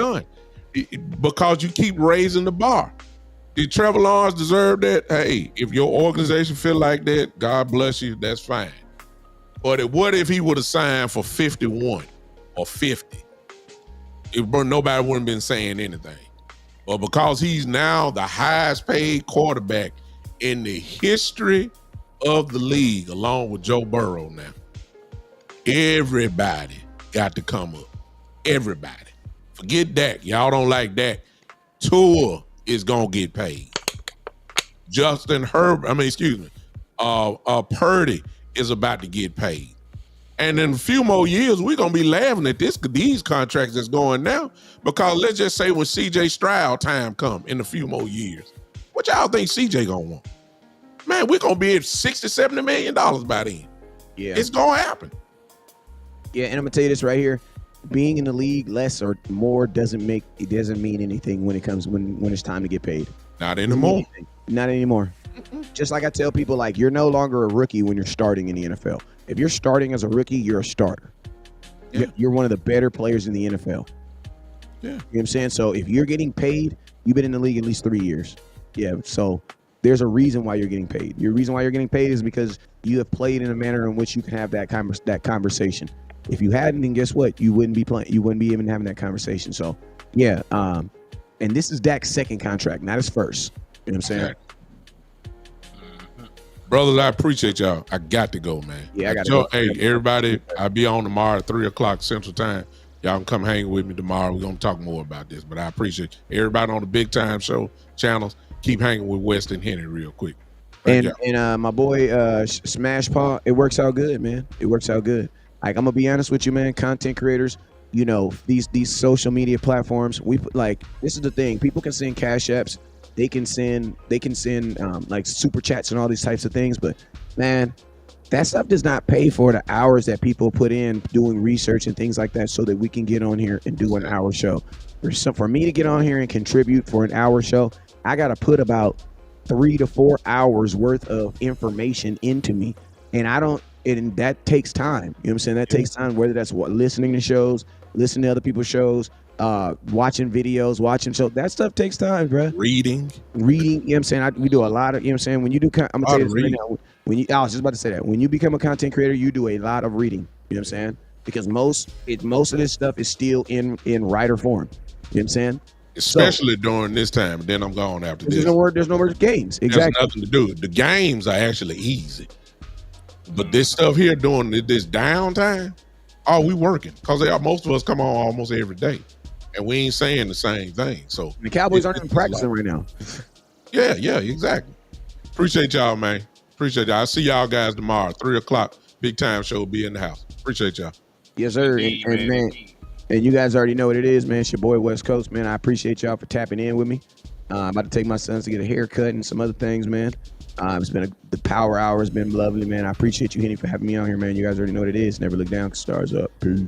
because you keep raising the bar. Did Trevor Lawrence deserve that? Hey, if your organization feel like that, God bless you, that's fine. But what if he would have signed for 51 or 50? Nobody wouldn't have been saying anything. But because he's now the highest paid quarterback in the history of the league, along with Joe Burrow now, everybody got to come up. Everybody. Forget Dak. Y'all don't like Dak. Tua is going to get paid. Purdy is about to get paid. And in a few more years, we're going to be laughing at these contracts that's going now, because let's just say when C.J. Stroud time come in a few more years, what y'all think C.J. going to want? Man, we're going to be at $60, $70 million by then. Yeah. It's going to happen. Yeah, and I'm going to tell you this right here. being in the league less or more doesn't mean anything when it's time to get paid. Not anymore. Not anymore. Just like I tell people, like, you're no longer a rookie when you're starting in the NFL. If you're starting as a rookie, you're a starter. Yeah. You're one of the better players in the NFL. Yeah. You know what I'm saying? So if you're getting paid, you've been in the league at least 3 years. Yeah. So there's a reason why you're getting paid. Your reason why you're getting paid is because you have played in a manner in which you can have that conversation. If you hadn't, then guess what? You wouldn't be playing. You wouldn't be even having that conversation. So yeah. And this is Dak's second contract, not his first. You know what I'm saying? Exactly. Brothers, I appreciate y'all. I got to go, man. Yeah, I got to go. Hey, everybody, I'll be on tomorrow at 3:00 Central Time. Y'all can come hang with me tomorrow. We're going to talk more about this, but I appreciate everybody on the Big Time Show channels. Keep hanging with West and Henry real quick. And my boy Smash Paw, it works out good, man. It works out good. Like, I'm gonna be honest with you, man. Content creators, you know, these social media platforms, we put, like, this is the thing. People can send cash apps. They can send like super chats and all these types of things. But man, that stuff does not pay for the hours that people put in doing research and things like that so that we can get on here and do an hour show. For me to get on here and contribute for an hour show, I got to put about 3 to 4 hours worth of information into me. And that takes time. You know what I'm saying? That takes time, whether that's listening to shows, listening to other people's shows, watching videos, watching shows. That stuff takes time, bro. Reading, you know what I'm saying? We do a lot of, you know what I'm saying? When you do, I'm gonna tell you this right now, I was just about to say that. When you become a content creator, you do a lot of reading. You know what I'm saying? Because most of this stuff is still in writer form. You know what I'm saying? Especially during this time, and then I'm gone after this. There's no more games. Exactly. There's nothing to do. The games are actually easy. But this stuff here during this downtime, we working. Because most of us come on almost every day. And we ain't saying the same thing. So the Cowboys aren't even practicing right now. Yeah, exactly. Appreciate y'all, man. Appreciate y'all. I'll see y'all guys tomorrow, 3:00. Big Time Show will be in the house. Appreciate y'all. Yes, sir. And man, and you guys already know what it is, man. It's your boy West Coast, man. I appreciate y'all for tapping in with me. I'm about to take my sons to get a haircut and some other things, man. The power hour has been lovely, man. I appreciate you, Henny, for having me on here, man. You guys already know what it is. Never look down, 'cause stars up. Peace.